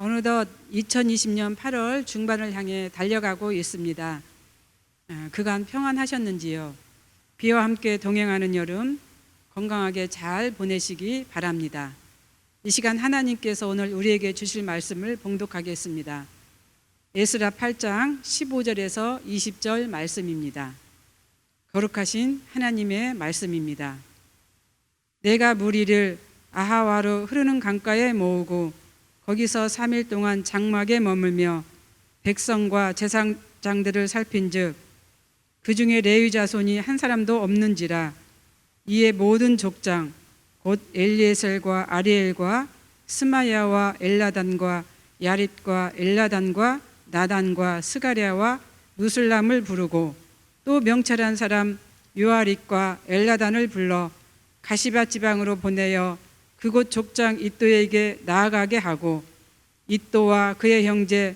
어느덧 2020년 8월 중반을 향해 달려가고 있습니다. 그간 평안하셨는지요? 비와 함께 동행하는 여름 건강하게 잘 보내시기 바랍니다. 이 시간 하나님께서 오늘 우리에게 주실 말씀을 봉독하겠습니다. 에스라 8장 15절에서 20절 말씀입니다. 거룩하신 하나님의 말씀입니다. 내가 무리를 아하와로 흐르는 강가에 모으고 거기서 3일 동안 장막에 머물며 백성과 제사장들을 살핀즉 그 중에 레위 자손이 한 사람도 없는지라. 이에 모든 족장 곧 엘리에셀과 아리엘과 스마야와 엘라단과 야립과 엘라단과 나단과 스가랴와 무슬람을 부르고 또 명철한 사람 요아립과 엘라단을 불러 가시바 지방으로 보내어 그곳 족장 이또에게 나아가게 하고 이또와 그의 형제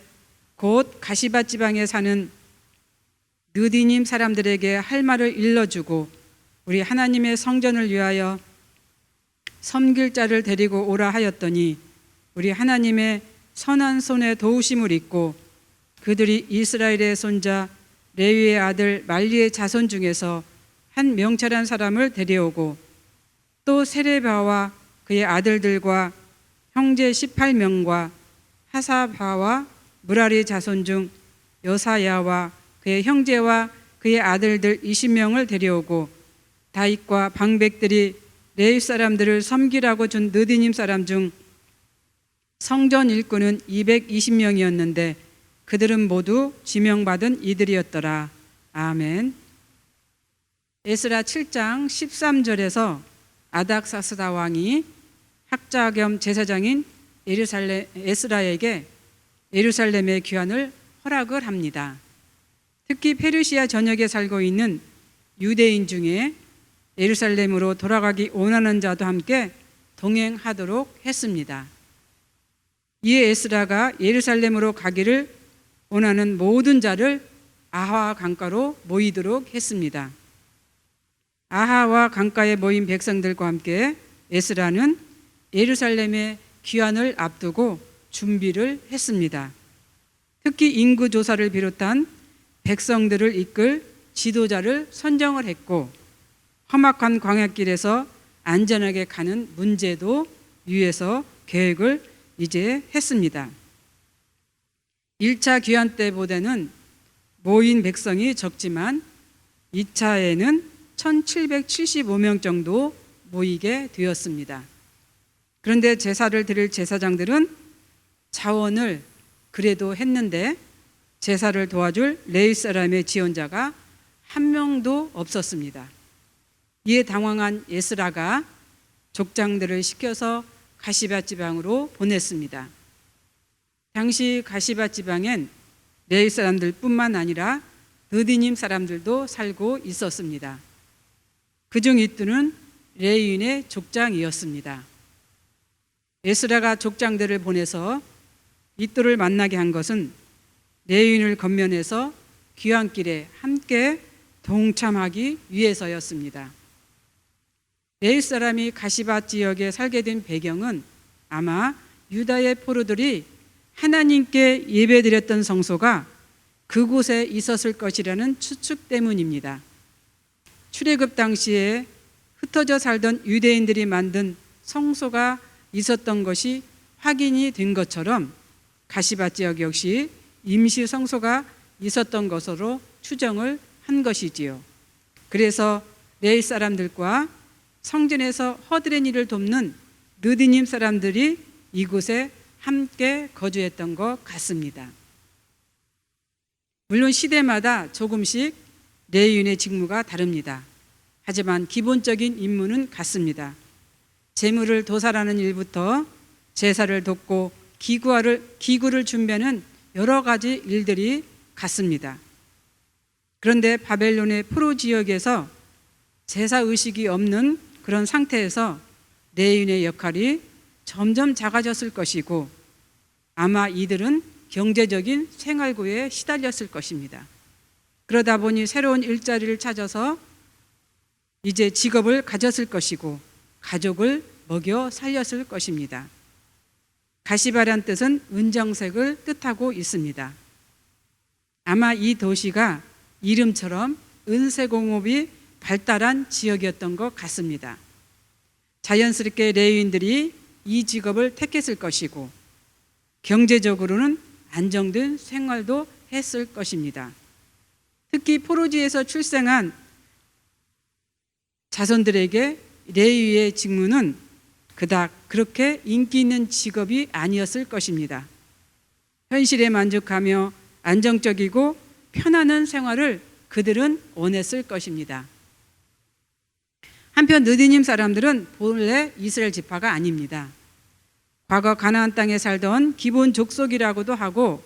곧 가시바 지방에 사는 느디님 사람들에게 할 말을 일러주고 우리 하나님의 성전을 위하여 섬길 자를 데리고 오라 하였더니 우리 하나님의 선한 손에 도우심을 입고 그들이 이스라엘의 손자 레위의 아들 말리의 자손 중에서 한 명철한 사람을 데려오고 또 세레바와 그의 아들들과 형제 18명과 하사바와 무라리 자손 중 여사야와 그의 형제와 그의 아들들 20명을 데려오고 다윗과 방백들이 레위 사람들을 섬기라고 준 느디님 사람 중 성전 일꾼은 220명이었는데 그들은 모두 지명받은 이들이었더라. 아멘. 에스라 7장 13절에서 아닥사스다 왕이 학자 겸 제사장인 에스라에게 예루살렘의 귀환을 허락을 합니다. 특히 페르시아 전역에 살고 있는 유대인 중에 예루살렘으로 돌아가기 원하는 자도 함께 동행하도록 했습니다. 이에 에스라가 예루살렘으로 가기를 원하는 모든 자를 아하 강가로 모이도록 했습니다. 아하와 강가에 모인 백성들과 함께 에스라는 예루살렘의 귀환을 앞두고 준비를 했습니다. 특히 인구 조사를 비롯한 백성들을 이끌 지도자를 선정을 했고 험악한 광야길에서 안전하게 가는 문제도 위해서 계획을 이제 했습니다. 1차 귀환 때보다는 모인 백성이 적지만 2차에는 1775명 정도 모이게 되었습니다. 그런데 제사를 드릴 제사장들은 자원을 그래도 했는데 제사를 도와줄 레위 사람의 지원자가 한 명도 없었습니다. 이에 당황한 에스라가 족장들을 시켜서 가시바 지방으로 보냈습니다. 당시 가시바 지방엔 레위 사람들뿐만 아니라 느디님 사람들도 살고 있었습니다. 그중 이뚜는 레위인의 족장이었습니다. 에스라가 족장들을 보내서 이뚜를 만나게 한 것은 레위인을 건면해서 귀환길에 함께 동참하기 위해서였습니다. 레위 사람이 가시바 지역에 살게 된 배경은 아마 유다의 포로들이 하나님께 예배드렸던 성소가 그곳에 있었을 것이라는 추측 때문입니다. 출애굽 당시에 흩어져 살던 유대인들이 만든 성소가 있었던 것이 확인이 된 것처럼 가시바 지역 역시 임시 성소가 있었던 것으로 추정을 한 것이지요. 그래서 레위 사람들과 성전에서 허드렛 일을 돕는 느디님 사람들이 이곳에 함께 거주했던 것 같습니다. 물론 시대마다 조금씩 레위인의 직무가 다릅니다. 하지만 기본적인 임무는 같습니다. 제물을 도살하는 일부터 제사를 돕고 기구를 준비하는 여러 가지 일들이 같습니다. 그런데 바벨론의 포로 지역에서 제사 의식이 없는 그런 상태에서 레위인의 역할이 점점 작아졌을 것이고 아마 이들은 경제적인 생활고에 시달렸을 것입니다. 그러다 보니 새로운 일자리를 찾아서 이제 직업을 가졌을 것이고 가족을 먹여 살렸을 것입니다. 가시바란 뜻은 은정색을 뜻하고 있습니다. 아마 이 도시가 이름처럼 은세공업이 발달한 지역이었던 것 같습니다. 자연스럽게 레위인들이 이 직업을 택했을 것이고 경제적으로는 안정된 생활도 했을 것입니다. 특히 포로지에서 출생한 자손들에게 레위의 직무는 그닥 그렇게 인기 있는 직업이 아니었을 것입니다. 현실에 만족하며 안정적이고 편안한 생활을 그들은 원했을 것입니다. 한편 느디님 사람들은 본래 이스라엘 지파가 아닙니다. 과거 가나안 땅에 살던 기본 족속이라고도 하고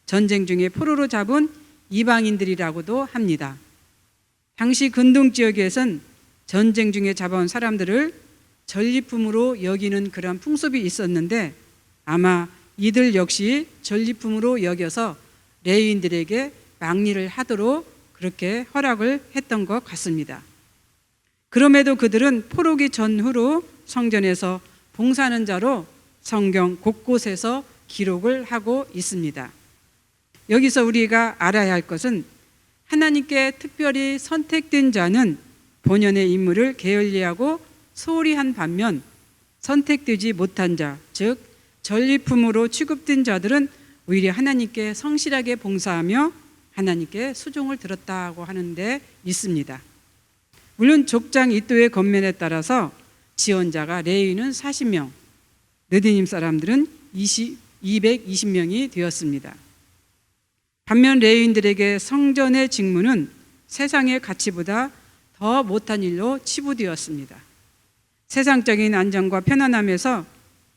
전쟁 중에 포로로 잡은 이방인들이라고도 합니다. 당시 근동 지역에선 전쟁 중에 잡아온 사람들을 전리품으로 여기는 그런 풍습이 있었는데 아마 이들 역시 전리품으로 여겨서 레위인들에게 막리를 하도록 그렇게 허락을 했던 것 같습니다. 그럼에도 그들은 포로기 전후로 성전에서 봉사하는 자로 성경 곳곳에서 기록을 하고 있습니다. 여기서 우리가 알아야 할 것은 하나님께 특별히 선택된 자는 본연의 임무를 게을리하고 소홀히 한 반면 선택되지 못한 자, 즉 전리품으로 취급된 자들은 오히려 하나님께 성실하게 봉사하며 하나님께 수종을 들었다고 하는 데 있습니다. 물론 족장 이또의 권면에 따라서 지원자가 레위인은 40명, 느디님 사람들은 220명이 되었습니다. 반면 레위인들에게 성전의 직무는 세상의 가치보다 더 못한 일로 치부되었습니다. 세상적인 안정과 편안함에서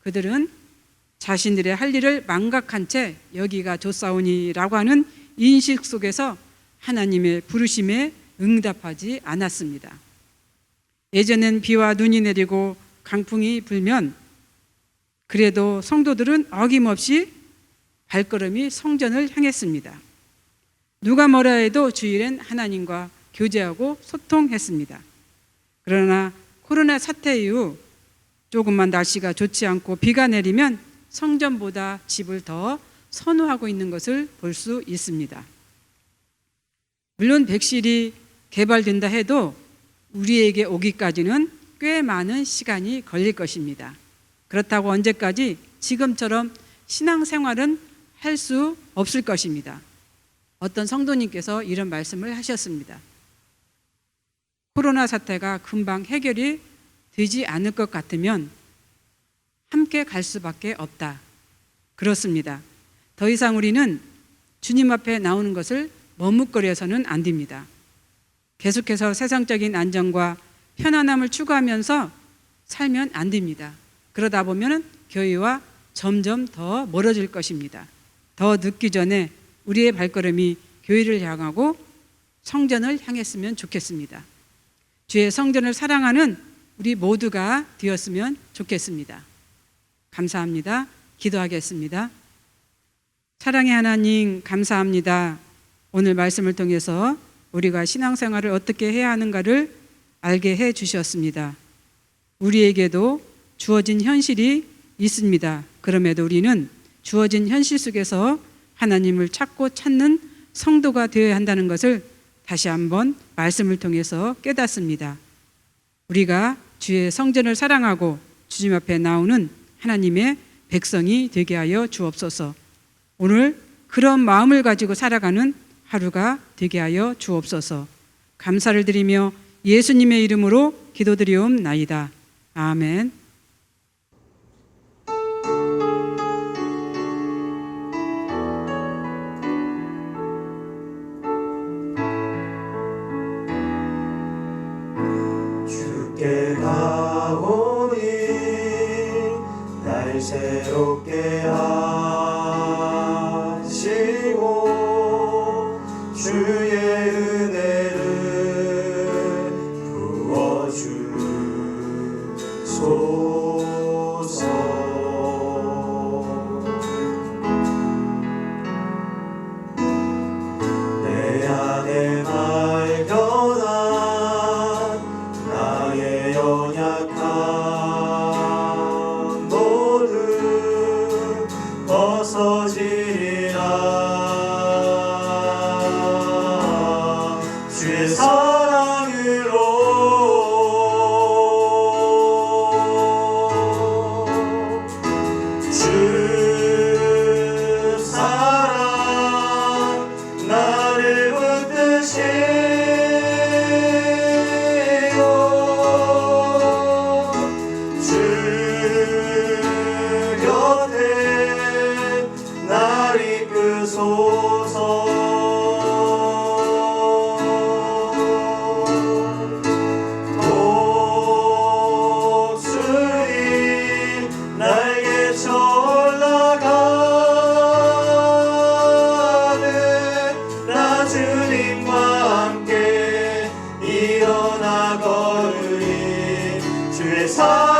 그들은 자신들의 할 일을 망각한 채 여기가 좋사오니라고 하는 인식 속에서 하나님의 부르심에 응답하지 않았습니다. 예전엔 비와 눈이 내리고 강풍이 불면 그래도 성도들은 어김없이 발걸음이 성전을 향했습니다. 누가 뭐라 해도 주일엔 하나님과 교제하고 소통했습니다. 그러나 코로나 사태 이후 조금만 날씨가 좋지 않고 비가 내리면 성전보다 집을 더 선호하고 있는 것을 볼 수 있습니다. 물론 백신이 개발된다 해도 우리에게 오기까지는 꽤 많은 시간이 걸릴 것입니다. 그렇다고 언제까지 지금처럼 신앙생활은 할 수 없을 것입니다. 어떤 성도님께서 이런 말씀을 하셨습니다. 코로나 사태가 금방 해결이 되지 않을 것 같으면 함께 갈 수밖에 없다. 그렇습니다. 더 이상 우리는 주님 앞에 나오는 것을 머뭇거려서는 안 됩니다. 계속해서 세상적인 안정과 편안함을 추구하면서 살면 안 됩니다. 그러다 보면 교회와 점점 더 멀어질 것입니다. 더 늦기 전에 우리의 발걸음이 교회를 향하고 성전을 향했으면 좋겠습니다. 주의 성전을 사랑하는 우리 모두가 되었으면 좋겠습니다. 감사합니다. 기도하겠습니다. 사랑의 하나님, 감사합니다. 오늘 말씀을 통해서 우리가 신앙생활을 어떻게 해야 하는가를 알게 해 주셨습니다. 우리에게도 주어진 현실이 있습니다. 그럼에도 우리는 주어진 현실 속에서 하나님을 찾고 찾는 성도가 되어야 한다는 것을 다시 한번 말씀을 통해서 깨닫습니다. 우리가 주의 성전을 사랑하고 주님 앞에 나오는 하나님의 백성이 되게 하여 주옵소서. 오늘 그런 마음을 가지고 살아가는 하루가 되게 하여 주옵소서. 감사를 드리며 예수님의 이름으로 기도드리옵나이다. 아멘. 주께 가오니 날 새롭게 하시고 주의 은혜를 부어주소서. 내 안에 발견한 나의 연약함 모두 독수리 날개쳐 올라가는 나 주님과 함께 일어나 걸으리 주의 사